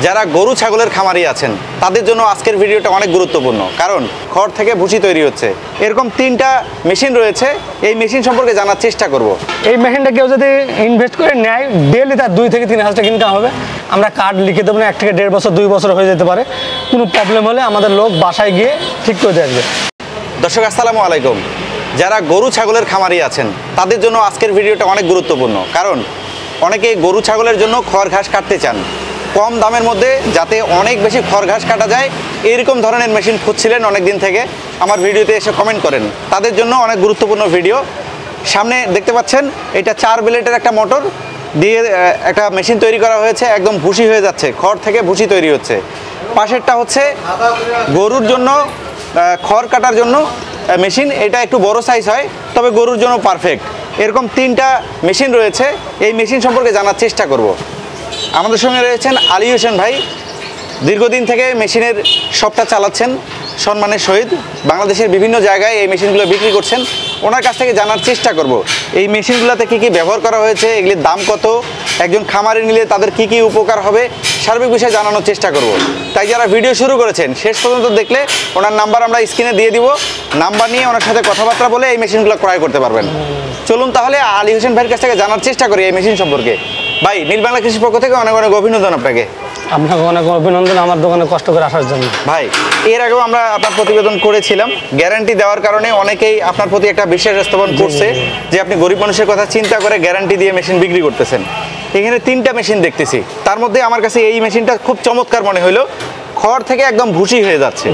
যারা গরু ছাগলের খামারি আছেন তাদের জন্য আজকের ভিডিওটা অনেক গুরুত্বপূর্ণ, কারণ খড় থেকে ভুসি তৈরি হচ্ছে। এরকম 3টা মেশিন রয়েছে, এই মেশিন সম্পর্কে জানার চেষ্টা করব। এই মেশিনটা কেউ যদি ইনভেস্ট করে নেয়, ডেলি তার 2 থেকে 3 হাজার টাকা ইনকাম হবে। আমরা কার্ড লিখে দেবো না, 1 থেকে 1.5 বছর 2 বছর হয়ে যেতে পারে। কোনো প্রবলেম হলে আমাদের লোক বাসায় গিয়ে ঠিক করে দিয়ে আসবে। দর্শক আসসালামু আলাইকুম। যারা গরু ছাগলের খামারি আছেন তাদের জন্য আজকের ভিডিওটা অনেক গুরুত্বপূর্ণ, কারণ অনেকে গরু ছাগলের জন্য খড় ঘাস কাটতে চান কম দামের মধ্যে, যাতে অনেক বেশি খড় ঘাস কাটা যায়। এরকম ধরনের মেশিন খুঁজছিলেন অনেক দিন থেকে, আমার ভিডিওতে এসে কমেন্ট করেন। তাদের জন্য অনেক গুরুত্বপূর্ণ ভিডিও। সামনে দেখতে পাচ্ছেন এটা 4 ব্লেডের একটা মোটর দিয়ে একটা মেশিন তৈরি করা হয়েছে, একদম ভুসি হয়ে যাচ্ছে, খড় থেকে ভুসি তৈরি হচ্ছে। পাশেরটা হচ্ছে গরুর জন্য খড় কাটার জন্য মেশিন, এটা একটু বড় সাইজ হয়, তবে গরুর জন্য পারফেক্ট। এরকম 3টা মেশিন রয়েছে, এই মেশিন সম্পর্কে জানার চেষ্টা করব। আমাদের সঙ্গে রয়েছেন আলী হোসেন ভাই, দীর্ঘদিন থেকে মেশিনের শপটা চালাচ্ছেন সম্মানের সহিত, বাংলাদেশের বিভিন্ন জায়গায় এই মেশিনগুলো বিক্রি করছেন। ওনার কাছ থেকে জানার চেষ্টা করব এই মেশিনগুলোতে কী কী ব্যবহার করা হয়েছে, এগুলির দাম কত, একজন খামারে নিলে তাদের কী কী উপকার হবে, সার্বিক বিষয়ে জানানোর চেষ্টা করব। তাই যারা ভিডিও শুরু করেছেন শেষ পর্যন্ত দেখলে ওনার নাম্বার আমরা স্ক্রিনে দিয়ে দিব, নাম্বার নিয়ে ওনার সাথে কথাবার্তা বলে এই মেশিনগুলো ক্রয় করতে পারবেন। চলুন তাহলে আলী হোসেন ভাইয়ের কাছ থেকে জানার চেষ্টা করি এই মেশিন সম্পর্কে। ভাই, নীল বাংলা কৃষির পক্ষ থেকে অনেক অনেক অভিনন্দন আপনাকে। আপনাকে অনেক অভিনন্দন আমার দোকানে কষ্ট করে আসার জন্য। ভাই, এর আগেও আমরা আপনার প্রতিবেদন করেছিলাম, গ্যারান্টি দেওয়ার কারণে অনেকেই আপনার প্রতি একটা বিশ্বাস স্থাপন করছে যে আপনি গরিব মানুষের কথা চিন্তা করে গ্যারান্টি দিয়ে মেশিন বিক্রি করতেছেন। এখানে 3টা মেশিন দেখতেছি, তার মধ্যে আমার কাছে এই মেশিনটা খুব চমৎকার মনে হলো, খড় থেকে একদম ভুসি হয়ে যাচ্ছে।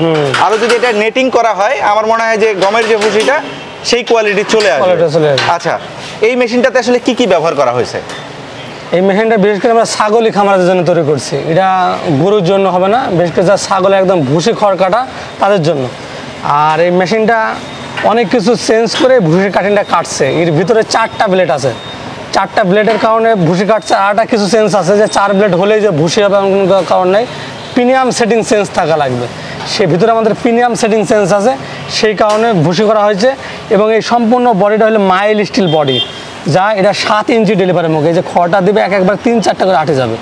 আরও যদি এটা নেটিং করা হয় আমার মনে হয় যে গমের যে ভুসিটা সেই কোয়ালিটি চলে আসবে। আচ্ছা, এই মেশিনটাতে আসলে কি কি ব্যবহার করা হয়েছে? এই মেশিনটা বিশেষ করে আমরা ছাগলি খামারের জন্য তৈরি করছি। এটা গরুর জন্য হবে না, বিশেষ করে যারা ছাগলে একদম ভুসি খড় কাটা তাদের জন্য। আর এই মেশিনটা অনেক কিছু চেঞ্জ করে ভুসি কাটিংটা কাটছে। এর ভিতরে 4টা ব্লেড আছে, 4টা ব্লেডের কারণে ভুসি কাটছে। আরটা কিছু চেঞ্জ আছে যে 4 ব্লেড হলেই যে ভুসি হবে এমন কোনো কারণ নেই, প্রিমিয়াম সেটিং চেঞ্জ থাকা লাগবে। সে ভিতরে আমাদের প্রিমিয়াম সেটিং চেঞ্জ আছে, সেই কারণে ভুসি করা হয়েছে। এবং এই সম্পূর্ণ বডিটা হলো মাইল স্টিল বডি, যা এটা 7 ইঞ্চি ডেলিভারি মুখ। এই যে খড়টা দেবে একবার 3-4টা করে আটে যাবে,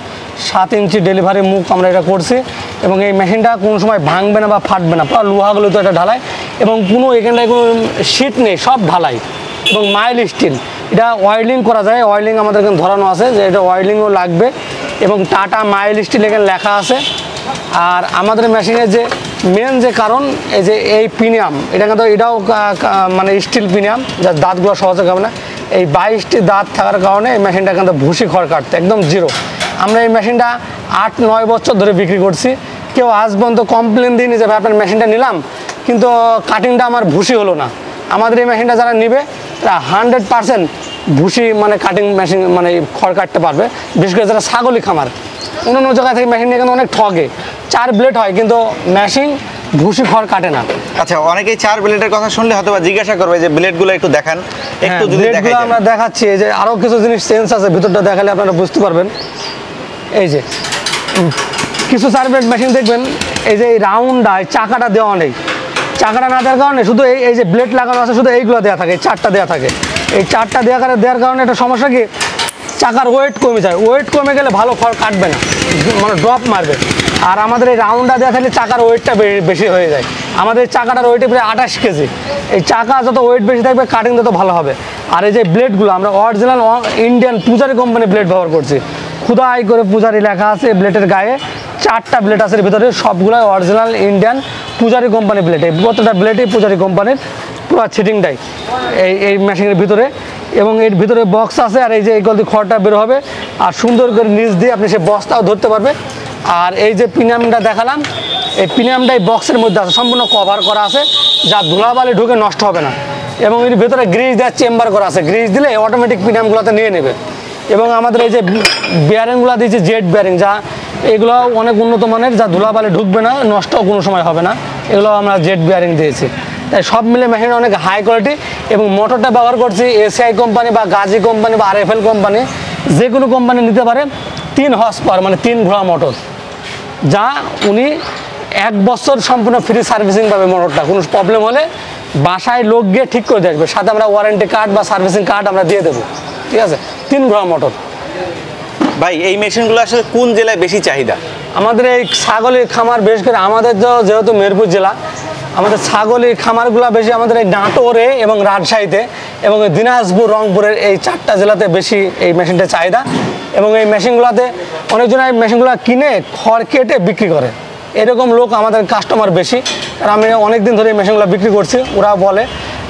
7 ইঞ্চি ডেলিভারি মুখ আমরা এটা করছি। এবং এই মেশিনটা কোনো সময় ভাঙবে না বা ফাটবে না, পুরো লোহাগুলো তো এটা ঢালাই, এবং কোনো এখানটায় কোনো শীট নেই, সব ঢালাই এবং মাইল স্টিল। এটা ওয়েল্ডিং করা যায়, ওয়েল্ডিং আমাদের এখানে ধরানো আছে যে এটা ওয়েল্ডিংও লাগবে, এবং টাটা মাইল স্টিল এখানে লেখা আছে। আর আমাদের মেশিনের যে মেন যে কারণ, এই যে এই প্রিমিয়াম, এটা কিন্তু এটাও মানে স্টিল প্রিমিয়াম, যার দাঁতগুলো সহজে খাবে না। এই 22টি দাঁত থাকার কারণে এই মেশিনটা কিন্তু ভুসি খড় কাটতে একদম জিরো। আমরা এই মেশিনটা 8-9 বছর ধরে বিক্রি করছি। কেউ আজ পর্যন্ত কমপ্লেন দিইনি যে ভাই আপনার মেশিনটা নিলাম কিন্তু কাটিংটা আমার ভুসি হলো না। আমাদের এই মেশিনটা যারা নেবে তারা 100% ভুসি মানে কাটিং মেশিন মানে খড় কাটতে পারবে। বিশেষ করে যারা ছাগলি খামার, অন্য জায়গা থেকে মেশিন নিয়ে কিন্তু অনেক ঠকে, 4 ব্লেড হয় কিন্তু মেশিন ভুসি খড় কাটে না। আচ্ছা, অনেকেই 4 ব্লেডের কথা শুনলে হয়তো জিজ্ঞাসা করবে যে ব্লেডগুলো একটু দেখান, একটু যদি দেখাই। আমরা দেখাচ্ছি, এই যে আরও কিছু জিনিস চেঞ্জ আছে, ভিতরটা দেখালে আপনারা বুঝতে পারবেন। এই যে কিছু 4 ব্লেড মেশিন দেখবেন, এই যে এই রাউন্ডটা চাকাটা দেওয়া নেই, চাকাটা না দেওয়ার কারণে শুধু এই যে ব্লেড লাগানো আছে শুধু এইগুলো দেওয়া থাকে, 4টা দেওয়া থাকে। এই 4টা দেওয়ার কারণে একটা সমস্যা কি, চাকার ওয়েট কমে যায়, ওয়েট কমে গেলে ভালো খড় কাটবে না, মানে ড্রপ মারবে। আর আমাদের এই রাউন্ডটা দেওয়া থাকলে চাকার ওয়েটটা বেশি হয়ে যায়। আমাদের চাকাটার ওয়েটে প্রায় 28 কেজি। এই চাকা যত ওয়েট বেশি থাকবে কাটিং তত ভালো হবে। আর এই যে ব্লেডগুলো আমরা অরিজিনাল ইন্ডিয়ান পূজারি কোম্পানি ব্লেড ব্যবহার করছি, খুদাই করে পূজারি লেখা আছে ব্লেডের গায়ে। 4টা ব্লেড আছে ভিতরে, সবগুলোই অরিজিনাল ইন্ডিয়ান পূজারি কোম্পানি ব্লেড। এই প্রত্যেকটা ব্লেডই পূজারি কোম্পানির, পুরো ছিটিংটাই এই মেশিনের ভিতরে। এবং এর ভিতরে বক্স আছে, আর এই যে এই গলতি খড়টা বের হবে, আর সুন্দর করে নিচ দিয়ে আপনি সে বক্সটাও ধরতে পারবে। আর এই যে প্রিমিয়ামটা দেখালাম, এই প্রিমিয়ামটাই বক্সের মধ্যে আছে, সম্পূর্ণ কভার করা আছে, যা ধুলাবালি ঢুকে নষ্ট হবে না। এবং এর ভিতরে গ্রিজ দেওয়ার চেম্বার করা আছে, গ্রিজ দিলে অটোমেটিক প্রিমিয়ামগুলোতে নিয়ে নেবে। এবং আমাদের এই যে বিয়ারিংগুলো দিয়েছে জেড বিয়ারিং, যা এগুলো অনেক উন্নত মানের, যা ধুলাবালি ঢুকবে না, নষ্টও কোনো সময় হবে না, এগুলো আমরা জেড বিয়ারিং দিয়েছি। তাই সব মিলে মেশিন অনেক হাই কোয়ালিটি। এবং মোটরটা ব্যবহার করছি এসিআই কোম্পানি বা গাজী কোম্পানি বা আরএফএল কোম্পানি, যে কোনো কোম্পানি নিতে পারে। 3 হর্স পাওয়ার মানে 3 ঘোড়া মোটর, যা উনি 1 বছর সম্পূর্ণ ফ্রি সার্ভিসিং পাবে। মোটরটা কোনো প্রবলেম হলে বাসায় লোক গিয়ে ঠিক করে দিয়ে আসবে, সাথে আমরা ওয়ারেন্টি কার্ড বা সার্ভিসিং কার্ড আমরা দিয়ে দেবো, ঠিক আছে। 3 ঘোড়া মোটর। ভাই এই মেশিনগুলো আসলে কোন জেলায় বেশি চাহিদা? আমাদের এই ছাগলের খামার বেশ করে আমাদের যেহেতু মেহেরপুর জেলা, আমাদের ছাগলের খামারগুলো বেশি আমাদের এই নাটোরে এবং রাজশাহীতে এবং দিনাজপুর রংপুরের এই 4টা জেলাতে বেশি এই মেশিনটা চাহিদা। এবং এই মেশিনগুলোতে অনেকজন এই মেশিনগুলো কিনে খড় কেটে বিক্রি করে, এরকম লোক আমাদের কাস্টমার বেশি। আর আমি অনেক দিন ধরে এই মেশিনগুলো বিক্রি করছি, ওরা বলে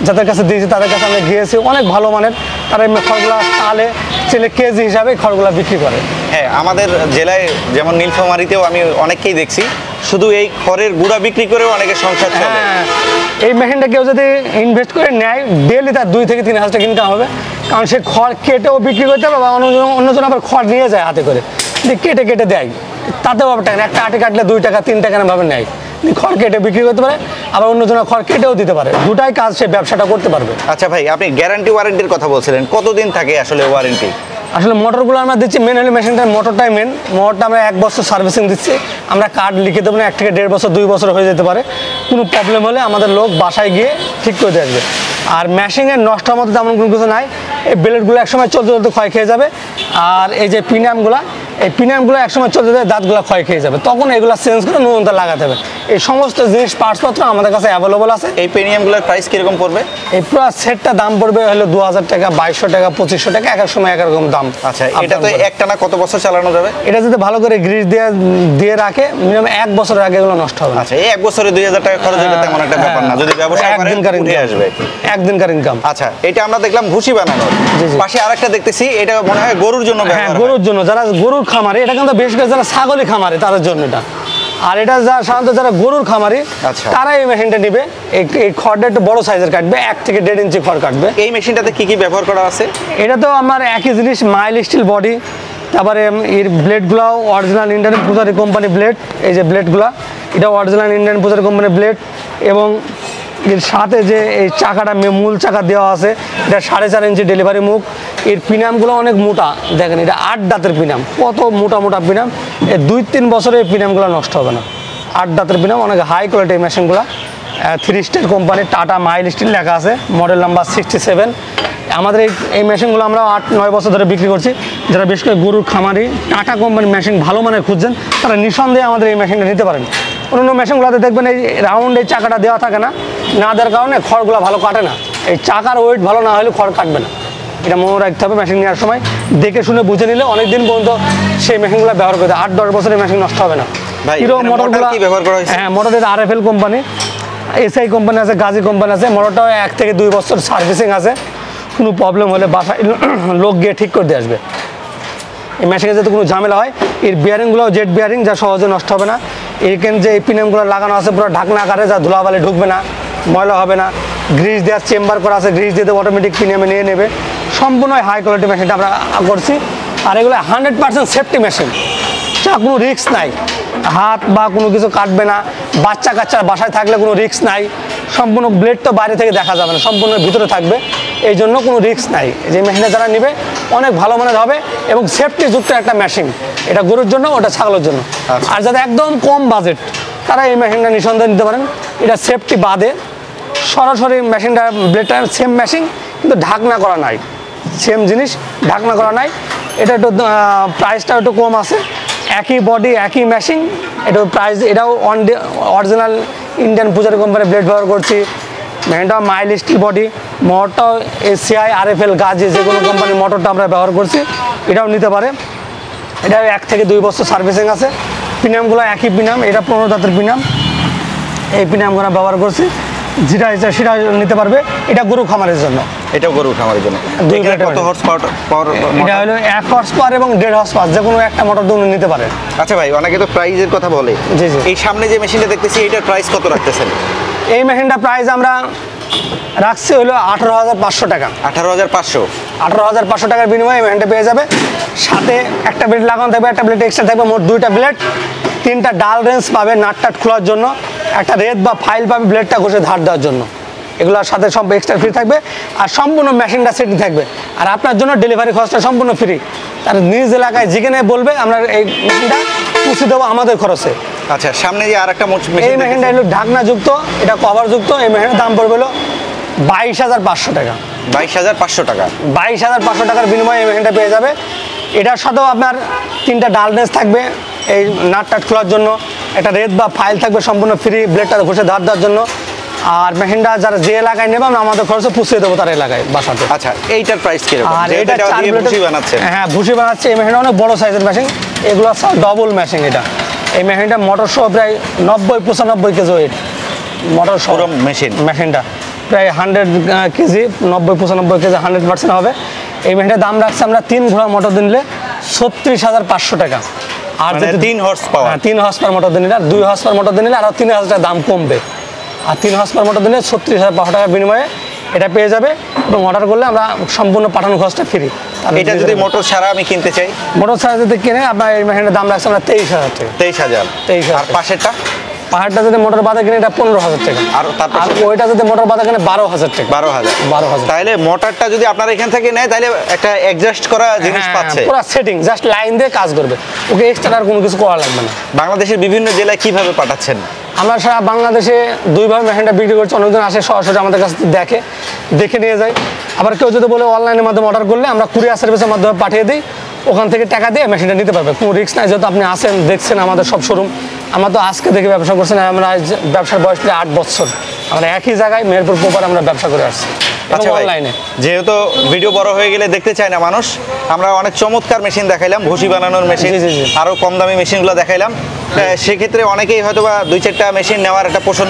যাদের কাছে দিয়েছি তাদের কাছে আমি গিয়েছি, অনেক ভালো মানের, তারা এই খড়গুলো তালে ছেলে কেজি হিসাবে খড়গুলো বিক্রি করে। হ্যাঁ, আমাদের জেলায় যেমন নীলফামারীতেও আমি অনেককেই দেখছি শুধু এই খড়ের গুঁড়া বিক্রি করেও অনেকে সংসার চলে। হ্যাঁ, এই মেশিনটা কেউ যদি ইনভেস্ট করে নেয় ডেলি তার 2 থেকে 3 হাজার টাকা ইনকাম হবে, কারণ সে খড় কেটেও বিক্রি করতে হবে বা অন্যজন আবার খড় নিয়ে যায় হাতে করে, কেটে কেটে দেয়, তাতেও আবার টাকা, একটা আটে কাটলে 2 টাকা 3 টাকা ভাবে নেয়, খড় কেটে বিক্রি করতে পারে, আবার অন্যজনের খড় কেটেও দিতে পারে, দুটাই কাজ সে ব্যবসাটা করতে পারবে। আচ্ছা ভাই, আপনি গ্যারান্টি ওয়ারেন্টির কথা বলছিলেন, কতদিন থাকে আসলে ওয়ারেন্টি? আসলে মোটরগুলো আমরা দিচ্ছি, মেন হলে মেশিনটার মোটরটাই মেন, মোটরটা আমরা 1 বছর সার্ভিসিং দিচ্ছি, আমরা কার্ড লিখে দেবো না, 1 থেকে 1.5 বছর 2 বছর হয়ে যেতে পারে, কোনো প্রবলেম হলে আমাদের লোক বাসায় গিয়ে ঠিক করে দিয়ে আসবে। আর মেশিনের নষ্ট হওয়ার মতো তেমন কোনো কিছু নাই, এই ব্লেডগুলো একসময় চলতে চলতে ক্ষয় খেয়ে যাবে, আর এই যে পিনিয়ামগুলো, এই পিনিয়ামগুলো একসময় চলতে চলতে দাঁতগুলো ক্ষয় খেয়ে যাবে, তখন এগুলো চেঞ্জ করে নতুনটা লাগাতে হবে। এই সমস্ত জিনিস পার্টসপত্র আমাদের কাছে অ্যাভেলেবল আছে। এই পেনিয়ামগুলোর প্রাইস কীরকম পড়বে? এই পুরো সেটটা দাম পড়বে হলো 2000 টাকা, 2200 টাকা, 2500 টাকা, এক এক সময় এক রকম দাম। আচ্ছা, এটা তো একটানা কত বছর চালানো যাবে? এটা যদি ভালো করে গ্রিস দিয়ে রাখে মিনিমাম 1 বছরের আগে এগুলো নষ্ট হবে না। আচ্ছা, এই 1 বছরে 2000 টাকা খরচ হবে তেমন একটা ব্যাপার না, যদি ব্যবসা করেন একদিনকার উঠে আসবে। একদিনকার ইনকাম। আচ্ছা, এটা আমরা দেখলাম ভুসি বানানোর, জি, জি। পাশে আরেকটা দেখতেছি, এটা মনে হয় গরুর জন্য হ্যাঁ, ব্যবহার হয়। গরুর জন্য, যারা গরুর খামারে, এটা কিন্তু বেশ করে যারা ছাগলের খামারে তাদের জন্য এটা। আর এটা সাধারণত যারা গরুর খামারি আচ্ছা। তারা এই মেশিনটা নিবে, এই খড়টা একটু বড় সাইজের কাটবে, 1 থেকে 1.5 ইঞ্চি খড় কাটবে। এই মেশিনটাতে কি কি ব্যবহার করা আছে? এটা তো আমার একই জিনিস, মাইল স্টিল বডি, তারপরে এর ব্লেডগুলোও অরিজিনাল ইন্ডিয়ান পূজারি কোম্পানি ব্লেড, এই যে ব্লেডগুলো এটা অরিজিনাল ইন্ডিয়ান পূজারি কোম্পানি ব্লেড, এবং এর সাথে যে এই চাকাটা মূল চাকা দেওয়া আছে, এটা 4.5 ইঞ্চি ডেলিভারি মুখ। এর পিনামগুলো অনেক মোটা, দেখেন এটা 8 দাঁতের পিনাম, কত মোটা মোটা পিনাম, এই 2-3 বছরে এই পিনামগুলো নষ্ট হবে না। 8 দাঁতের পিনাম, অনেক হাই কোয়ালিটি এই মেশিনগুলো, 3 স্টার কোম্পানির টাটা মাইল স্টিল লেখা আছে, মডেল নাম্বার 67। আমাদের এই মেশিনগুলো আমরা 8-9 বছর ধরে বিক্রি করছি। যারা বেশ করে গরুর খামারি টাটা কোম্পানির মেশিন ভালো মানের খুঁজছেন, তারা নিঃসন্দেহে আমাদের এই মেশিনটা নিতে পারেন। অন্য মেশিনগুলোতে দেখবেন এই রাউন্ড এই চাকাটা দেওয়া থাকে না, না দেওয়ার কারণে খড়গুলো ভালো কাটে না, এই চাকার ওয়েট ভালো না হলে খড় কাটবে না, এটা মনে রাখতে হবে। মেশিন নেওয়ার সময় দেখে শুনে বুঝে নিলে অনেক দিন পর্যন্ত সেই মেশিনগুলো ব্যবহার করতে, 8-10 বছরের মেশিন নষ্ট হবে না। ভাই, হিরো এখানে মোটরগুলো মোটর কি ব্যবহার করা হয়েছে? হ্যাঁ, মোটরের RFL কোম্পানি, এসআই কোম্পানি আছে, গাজী কোম্পানি আছে, মোটরটাও 1 থেকে 2 বছর সার্ভিসিং আছে, কোনো প্রবলেম হলে বাসায় লোক গিয়ে ঠিক করে দিয়ে আসবে। এই মেশিনে যাতে কোনো ঝামেলা হয়, এর বিয়ারিংগুলো জেট বিয়ারিং, যা সহজে নষ্ট হবে না। এখানে যে এই পিনিয়ামগুলো লাগানো আছে পুরো ঢাকনা আকারে, যা ধুলাবালি ঢুকবে না, ময়লা হবে না। গ্রিজ দেওয়ার চেম্বার করা আছে, গ্রিজ দিয়ে অটোমেটিক পিনিয়ামে নিয়ে নেবে। সম্পূর্ণ হাই কোয়ালিটি মেশিনটা আমরা করছি, আর এগুলো 100% সেফটি মেশিন, যা কোনো রিস্ক নাই, হাত বা কোনো কিছু কাটবে না, বাচ্চা কাচ্চা বাসায় থাকলে কোনো রিস্ক নাই। সম্পূর্ণ ব্লেড তো বাইরে থেকে দেখা যাবে না, সম্পূর্ণ ভিতরে থাকবে, এই জন্য কোনো রিস্ক নাই। যে মেশিনটা যারা নেবে অনেক ভালো মানের হবে এবং সেফটি যুক্ত একটা মেশিন, এটা গরুর জন্য, ওটা ছাগলের জন্য। আর যাদের একদম কম বাজেট তারা এই মেশিনটা নিঃসন্দেহে নিতে পারেন। এটা সেফটি বাদে সরাসরি মেশিনটা ব্লেডটা সেম মেশিন, কিন্তু ঢাকনা করা নাই, সেম জিনিস ঢাকনা করা নাই। এটা একটু প্রাইসটা একটু কম আছে, একই বডি একই মেশিন, এটা প্রাইস, এটাও অরিজিনাল ইন্ডিয়ান পূজারি কোম্পানির ব্লেড ব্যবহার করছি। মেশিনটাও মাইল স্টিল বডি, মোটরটাও এসিআই RFL গাজী যে কোনো কোম্পানির মোটরটা আমরা ব্যবহার করছি, এটাও নিতে পারে। এটা 1 থেকে 2 বছর সার্ভিসিং আছে। পিনামগুলো একই পিনাম, এটা 15 দাঁতের পিনাম, এই পিনামগুলো ব্যবহার করছি, যেটা ইচ্ছা সেটা নিতে পারবে। এটা গরু খামারের জন্য, এটাও গরুর খামারের জন্য। এখানে কত হর্স পাওয়ার? এটা হলো 1 হর্স পাওয়ার এবং 1.5 হর্স পাওয়ার, যে কোনো একটা মোটর দুটো নিতে পারে। আচ্ছা ভাই, অনেকে তো প্রাইজের কথা বলে, জি, জি। এই সামনে যে মেশিনটা দেখতেছি এটার প্রাইস কত রাখতেছেন? এই মেশিনটা প্রাইস আমরা রাখছি হলো 18,500 টাকা। 18,500? 18,500 টাকার বিনিময়ে এই মেশিনটা পেয়ে যাবে। সাথে একটা ব্লেড লাগানো থাকবে, একটা ব্লেড এক্সট্রা থাকবে, মোট 2টা ব্লেড, 3টা ডাল রেঞ্জ পাবে নাটটাট খোলার জন্য, একটা রেত বা ফাইল পাবে ব্লেডটা ঘষে ধার দেওয়ার জন্য। এগুলোর সাথে সব এক্সট্রা ফ্রি থাকবে, আর সম্পূর্ণ মেশিনটা সেটিং থাকবে, আর আপনার জন্য ডেলিভারি খরচটা সম্পূর্ণ ফ্রি। তার নিজ এলাকায় যেখানে বলবে আমরা এই মেশিনটা পৌঁছে দেবো আমাদের খরচে। আচ্ছা, সামনে যে আর একটা এই মেশিনটা হলো ঢাকনাযুক্ত, এটা কভারযুক্ত। এই মেশিনের দাম পড়বে হলো 22,500 টাকা। 22,500 টাকা? 22,500 টাকার বিনিময়ে এই মেশিনটা পেয়ে যাবে। এটার সাথেও আপনার 3টা ডালনেস থাকবে এই নাট টাট খোলার জন্য, একটা রেত বা ফাইল থাকবে সম্পূর্ণ ফ্রি, ব্লেডটা ঘষে ধার দেওয়ার জন্য। আর মেশিনটা যারা যে এলাকায় নেবে আমরা আমাদের খরচে পুষিয়ে দেবো তার এলাকায় বাসাতে। আচ্ছা, এইটার প্রাইস কিরকম? আর যেহেতু এটা এটা 4 দিয়ে ভুসি বানাচ্ছে। হ্যাঁ, ভুসি বানাচ্ছে। এই মেশিনটা অনেক বড় সাইজের মেশিন, এগুলো সব ডবল মেশিন। এটা এই মেশিনটা মোটর সহ প্রায় 90-95 কেজি ওয়েট, মোটর সহ মেশিনটা প্রায় 100 কেজি, 90-95 কেজি 100% হবে। এই মেশিনটার দাম রাখছে আমরা 3 ঘোড়া মোটর দিলে 36,500 টাকা। আর মানে 3 horse power, 3 horse power motor দিলে, 2 হর্স পাওয়ার মোটর দিলে আরও 3,000 টাকা দাম কমবে। আর 3 হর্স পাওয়ার মোটর দিলে 36,500 টাকার বিনিময়ে এটা পেয়ে যাবে, এবং অর্ডার করলে আমরা সম্পূর্ণ পাঠানো খরচটা ফ্রি। এটা যদি মোটর ছাড়া আমি কিনতে চাই? মোটর ছাড়া যদি কিনে আপনার এই মেশিনের দাম রাখছে আমরা 23,000 টাকা। 23,000। আর পাশেরটা? পাহাড়টা যদি মোটর বাদে কিনে এটা 15,000 টাকা। আর তারপর ওইটা যদি মোটর বাদে কিনে 12,000 টাকা। 12,000। তাহলে মোটরটা যদি আপনারা এখান থেকে নেয় তাহলে একটা অ্যাডজাস্ট করা জিনিস পাচ্ছে, পুরো সেটিং, জাস্ট লাইন দিয়ে কাজ করবে, ওকে এক্সট্রা আর কোনো কিছু করা লাগবে না। বাংলাদেশের বিভিন্ন জেলায় কিভাবে পাঠাচ্ছেন? আমরা সারা বাংলাদেশে 2 ভাবে মেশিনটা বিক্রি করছি। অনেকজন আসে সরাসরি আমাদের কাছে দেখে নিয়ে যায়। আবার কেউ যদি বলে অনলাইনের মাধ্যমে অর্ডার করলে আমরা কুরিয়ার সার্ভিসের মাধ্যমে পাঠিয়ে দিই, ওখান থেকে টাকা দিয়ে মেশিনটা নিতে পারবে, কোনো রিস্ক নাই। যেহেতু আপনি আসেন, দেখছেন আমাদের সব শোরুম, আমরা তো আজকে দেখে ব্যবসা করছেন, আমরা ব্যবসার বয়স প্রায় 8 বছর, আমরা একই জায়গায় মেহেরপুর প্রপার আমরা ব্যবসা করে আসছি। আচ্ছা ভাই, যেহেতু ভিডিও বড় হয়ে গেলে দেখতে চায় না মানুষ, আমরা অনেক চমৎকার মেশিন দেখাইলাম, ভুসি বানানোর মেশিন, আরও কম দামি মেশিনগুলো দেখাইলাম। সেক্ষেত্রে অনেকেই হয়তো বা 2-4টা মেশিন নেওয়ার একটা পোষণ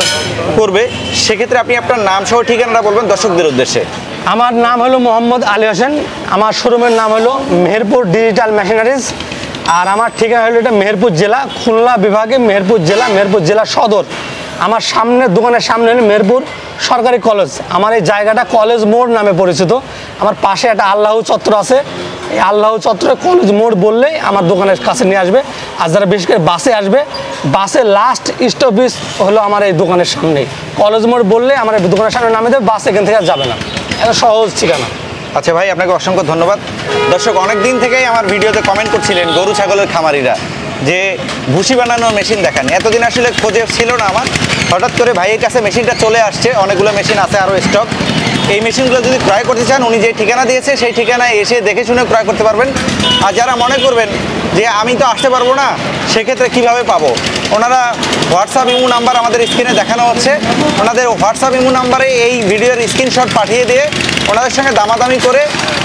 করবে। সেক্ষেত্রে আপনি আপনার নাম সহ ঠিকানাটা বলবেন দর্শকদের উদ্দেশ্যে। আমার নাম হলো মোহাম্মদ আলী হোসেন, আমার শোরুমের নাম হলো মেহেরপুর ডিজিটাল মেশিনারিজ, আর আমার ঠিকানা হলো এটা মেহেরপুর জেলা, খুলনা বিভাগে মেহেরপুর জেলা, মেহেরপুর জেলা সদর। আমার দোকানের সামনে হলো মেহেরপুর সরকারি কলেজ। আমার এই জায়গাটা কলেজ মোড় নামে পরিচিত। আমার পাশে একটা আল্লাহ চত্বর আছে, এই আল্লাহ চত্বরে কলেজ মোড় বললেই আমার দোকানের কাছে নিয়ে আসবে। আর যারা বিশেষ করে বাসে আসবে, বাসে লাস্ট স্টপেজ হলো আমার এই দোকানের সামনেই, কলেজ মোড় বললে আমার এই দোকানের সামনে নামে দেবে, বাস এখান থেকে আর যাবে না, এটা সহজ ঠিকানা। আচ্ছা ভাই, আপনাকে অসংখ্য ধন্যবাদ। দর্শক অনেক দিন থেকেই আমার ভিডিওতে কমেন্ট করছিলেন গরু ছাগলের খামারিরা যে ভুসি বানানোর মেশিন দেখান। এতদিন আসলে খোঁজে ছিল না আমার, হঠাৎ করে ভাইয়ের কাছে মেশিনটা চলে আসছে, অনেকগুলো মেশিন আছে আরও স্টক। এই মেশিনগুলো যদি ক্রয় করতে চান, উনি যে ঠিকানা দিয়েছে সেই ঠিকানায় এসে দেখে শুনে ক্রয় করতে পারবেন। আর যারা মনে করবেন যে আমি তো আসতে পারবো না, সেক্ষেত্রে কিভাবে পাবো, ওনারা হোয়াটসঅ্যাপ ইমো নাম্বার আমাদের স্ক্রিনে দেখানো হচ্ছে, ওনাদের হোয়াটসঅ্যাপ ইমো নাম্বারে এই ভিডিওর স্ক্রিনশট পাঠিয়ে দিয়ে ওনাদের সঙ্গে দামাদামি করে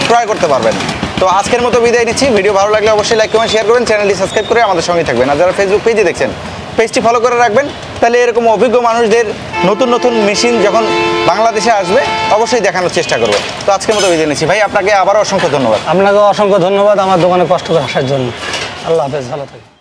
ক্রয় করতে পারবেন। তো আজকের মতো বিদায় নিচ্ছি। ভিডিও ভালো লাগলে অবশ্যই লাইক কমেন্ট শেয়ার করবেন, চ্যানেলটি সাবস্ক্রাইব করে আমাদের সঙ্গে থাকবেন। আর যারা ফেসবুক পেজে দেখছেন, পেজটি ফলো করে রাখবেন, তাহলে এরকম অভিজ্ঞ মানুষদের নতুন নতুন মেশিন যখন বাংলাদেশে আসবে অবশ্যই দেখানোর চেষ্টা করবো। তো আজকের মতো বিদায় নিচ্ছি ভাই, আপনাকে আবারও অসংখ্য ধন্যবাদ। আপনাকে অসংখ্য ধন্যবাদ আমার দোকানে কষ্ট করে আসার জন্য। আল্লাহ হাফেজ, ভালো থাকবেন।